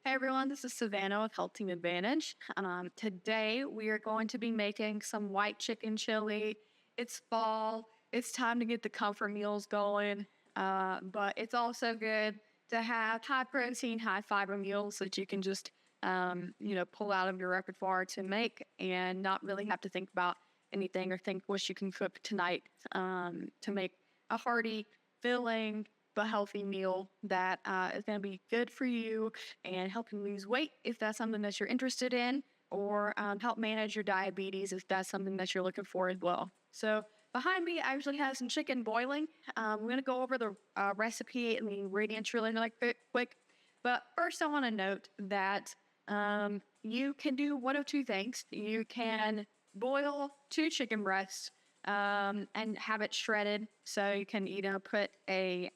Hey everyone, this is Savanna with HealthTeam Advantage. Today we are going to be making some white chicken chili. It's fall. It's time to get the comfort meals going. But it's also good to have high protein, high fiber meals that you can just, pull out of your repertoire to make and not really have to think about anything or think what you can cook tonight to make a hearty, filling, but healthy meal that is going to be good for you and help you lose weight if that's something that you're interested in, or help manage your diabetes if that's something that you're looking for as well. So behind me, I actually have some chicken boiling. I'm going to go over the recipe and the ingredients really quick. But first, I want to note that you can do one of two things. You can boil 2 chicken breasts and have it shredded. So you can either put a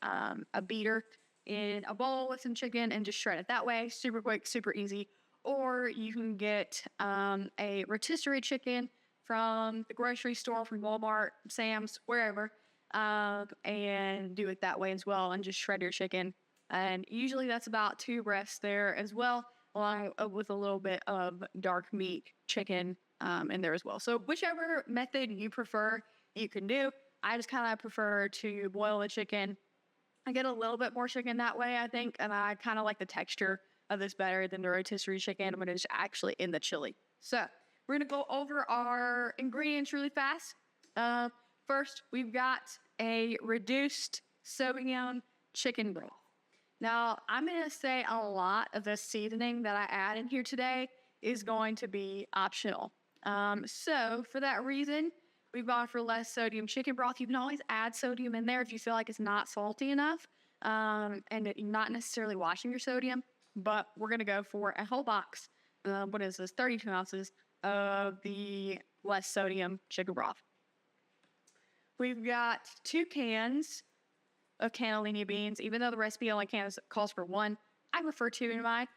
beater in a bowl with some chicken and just shred it that way. Super quick, super easy. Or you can get a rotisserie chicken from the grocery store, from Walmart, Sam's, wherever, and do it that way as well and just shred your chicken. And usually that's about 2 breasts there as well, along with a little bit of dark meat chicken in there as well. So whichever method you prefer, you can do. I just kind of prefer to boil the chicken. I get a little bit more chicken that way, I think, and I kind of like the texture of this better than the rotisserie chicken when it's actually in the chili. So we're going to go over our ingredients really fast. First, we've got a reduced sodium chicken broth. Now, I'm going to say a lot of the seasoning that I add in here today is going to be optional. So for that reason, we've gone for less sodium chicken broth. You can always add sodium in there if you feel like it's not salty enough, and you're not necessarily washing your sodium, but we're going to go for a whole box. What is this? 32 ounces of the less sodium chicken broth. We've got 2 cans of cannellini beans. Even though the recipe only calls for 1, I prefer 2 in mine.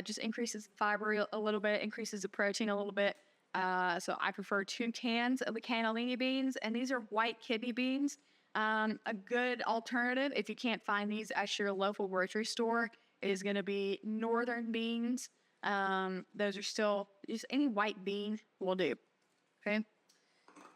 Just increases the fiber a little bit, increases the protein a little bit. So I prefer 2 cans of the cannellini beans, and these are white kidney beans. A good alternative, if you can't find these at your local grocery store, is going to be northern beans. Those are still, just any white bean will do. Okay.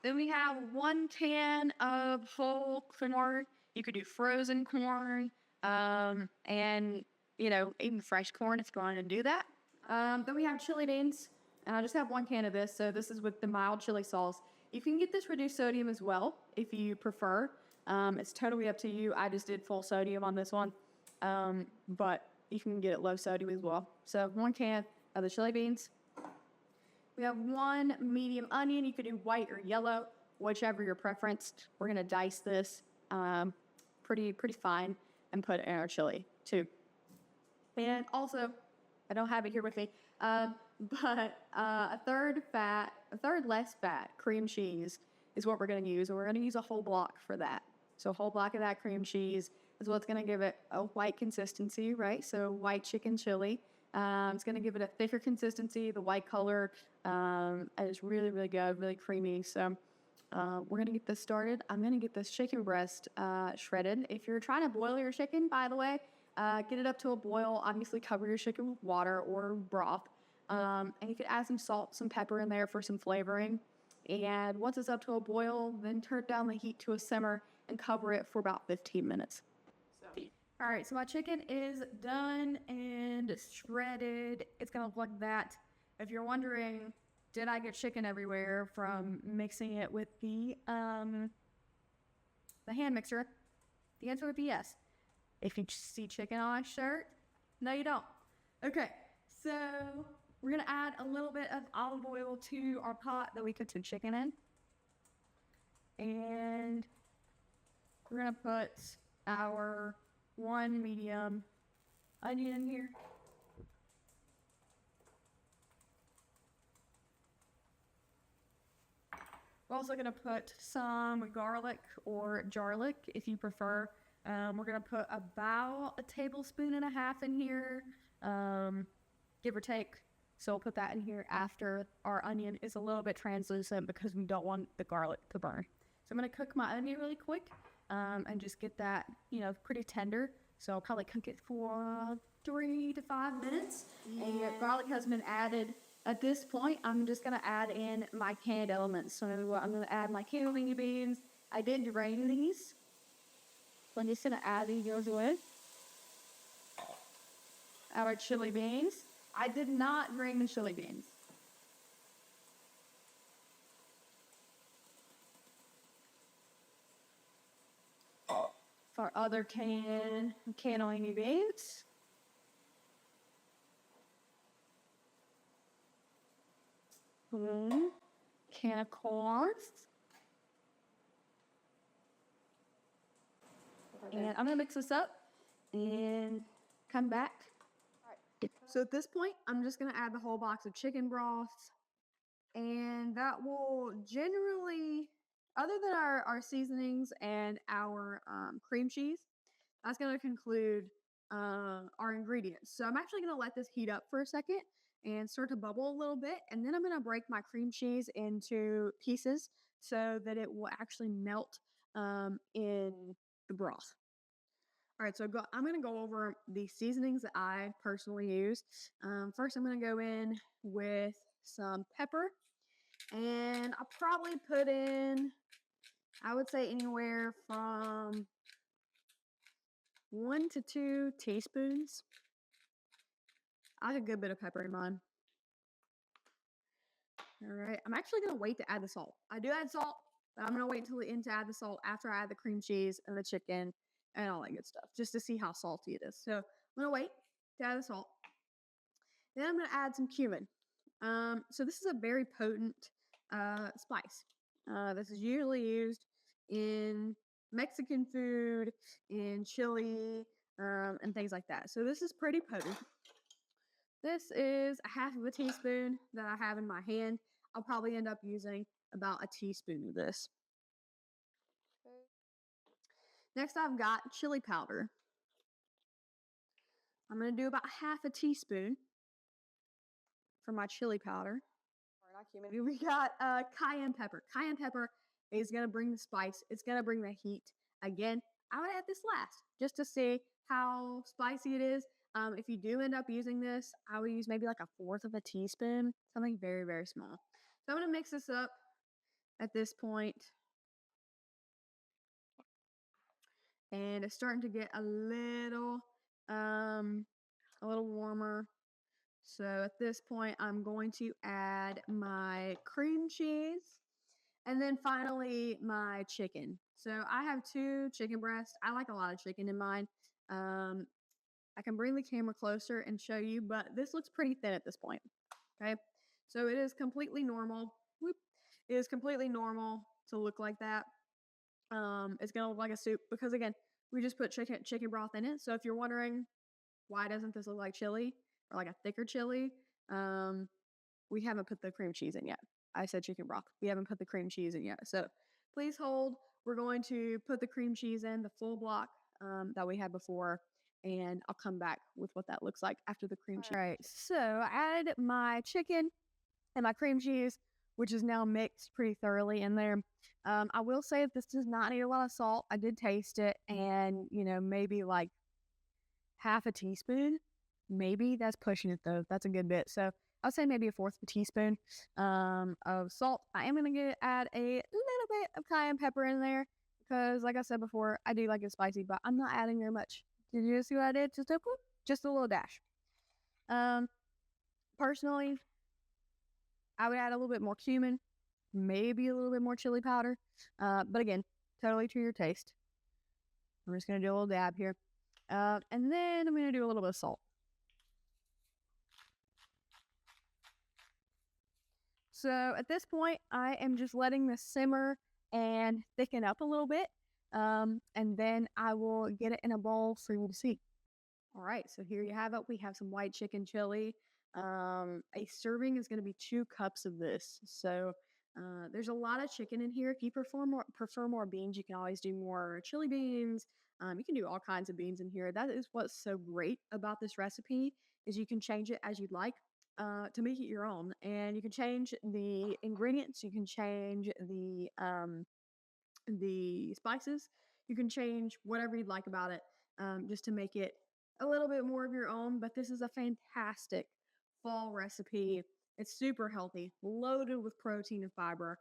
Then we have 1 can of whole corn. You could do frozen corn, and, even fresh corn if you want to do that. Then we have chili beans, and I just have 1 can of this. So this is with the mild chili sauce. You can get this reduced sodium as well if you prefer. It's totally up to you. I just did full sodium on this one, but you can get it low sodium as well. So 1 can of the chili beans. We have 1 medium onion. You could do white or yellow, whichever your preference. We're going to dice this pretty fine and put it in our chili too. And also, I don't have it here with me, but a third less fat cream cheese is what we're going to use. And we're going to use a whole block for that. So a whole block of that cream cheese is what's going to give it a white consistency, right? So white chicken chili. It's going to give it a thicker consistency, the white color, and it's really, really good, really creamy. So we're going to get this started. I'm going to get this chicken breast shredded. If you're trying to boil your chicken, by the way, get it up to a boil. Obviously, cover your chicken with water or broth. And you could add some salt, some pepper in there for some flavoring. And once it's up to a boil, then turn down the heat to a simmer and cover it for about 15 minutes. All right, so my chicken is done and shredded. It's going to look like that. If you're wondering, did I get chicken everywhere from mixing it with the hand mixer? The answer would be yes. If you see chicken on a shirt, no, you don't. Okay, so we're going to add a little bit of olive oil to our pot that we cooked the chicken in. And we're going to put our 1 medium onion in here. We're also going to put some garlic or jarlic if you prefer. We're going to put about 1.5 tablespoons in here, give or take. So we'll put that in here after our onion is a little bit translucent because we don't want the garlic to burn. So I'm going to cook my onion really quick and just get that, pretty tender. So I'll probably cook it for 3 to 5 minutes, and garlic has been added. At this point, I'm just gonna add in my canned elements. So I'm gonna add my cannellini beans. I did drain these, so I'm just gonna add these in. Our chili beans. I did not drain the chili beans. For other cannellini beans. Can of corn. And I'm gonna mix this up and come back. So at this point, I'm just gonna add the whole box of chicken broth, and that will generally, other than our seasonings and our cream cheese, that's gonna conclude our ingredients. So I'm actually gonna let this heat up for a second and start to bubble a little bit, and then I'm gonna break my cream cheese into pieces so that it will actually melt in the broth. All right, so I'm going to go over the seasonings that I personally use. First, I'm going to go in with some pepper, and I'll probably put in, I would say anywhere from 1 to 2 teaspoons. I have a good bit of pepper in mine. All right, I'm actually going to wait to add the salt. I do add salt, but I'm going to wait until the end to add the salt after I add the cream cheese and the chicken and all that good stuff, just to see how salty it is. So I'm going to wait to add the salt. Then I'm going to add some cumin. So this is a very potent spice. This is usually used in Mexican food, in chili, and things like that. So this is pretty potent. This is a half of a teaspoon that I have in my hand. I'll probably end up using about a teaspoon of this. Next, I've got chili powder. I'm going to do about half a teaspoon for my chili powder. We got cayenne pepper. Cayenne pepper is going to bring the spice. It's going to bring the heat. Again, I would add this last just to see how spicy it is. If you do end up using this, I would use maybe like a fourth of a teaspoon, something very, very small. So I'm going to mix this up at this point. And it's starting to get a little warmer. So at this point, I'm going to add my cream cheese and then finally my chicken. So I have 2 chicken breasts. I like a lot of chicken in mine. I can bring the camera closer and show you, but this looks pretty thin at this point. Okay, so it is completely normal. It is completely normal to look like that. It's gonna look like a soup because again, we just put chicken broth in it. So if you're wondering why doesn't this look like chili or like a thicker chili, we haven't put the cream cheese in yet. I said chicken broth. We haven't put the cream cheese in yet. So please hold. We're going to put the cream cheese in, the full block that we had before, and I'll come back with what that looks like after the cream cheese. All right, so I added my chicken and my cream cheese, which is now mixed pretty thoroughly in there. I will say that this does not need a lot of salt. I did taste it, and maybe like half a teaspoon. Maybe that's pushing it though. That's a good bit. So I'll say maybe a fourth of a teaspoon of salt. I am going to add a little bit of cayenne pepper in there because, like I said before, I do like it spicy, but I'm not adding very much. Did you see what I did? Just a little dash. Personally, I would add a little bit more cumin, maybe a little bit more chili powder, but again, totally to your taste. I'm just going to do a little dab here. And then I'm going to do a little bit of salt. So at this point, I am just letting this simmer and thicken up a little bit. And then I will get it in a bowl for you to see. All right, so here you have it. We have some white chicken chili. A serving is going to be 2 cups of this. So there's a lot of chicken in here. If you prefer more beans, you can always do more chili beans. You can do all kinds of beans in here. That is what's so great about this recipe is you can change it as you'd like to make it your own. And you can change the ingredients. You can change the spices. You can change whatever you'd like about it just to make it a little bit more of your own, but this is a fantastic fall recipe. It's super healthy, loaded with protein and fiber.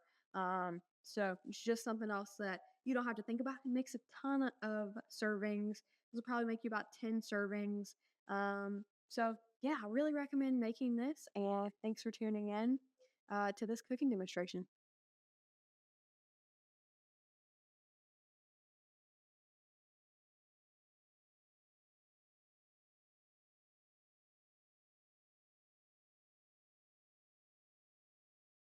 So it's just something else that you don't have to think about. It makes a ton of servings. This will probably make you about 10 servings. So yeah, I really recommend making this. And thanks for tuning in to this cooking demonstration.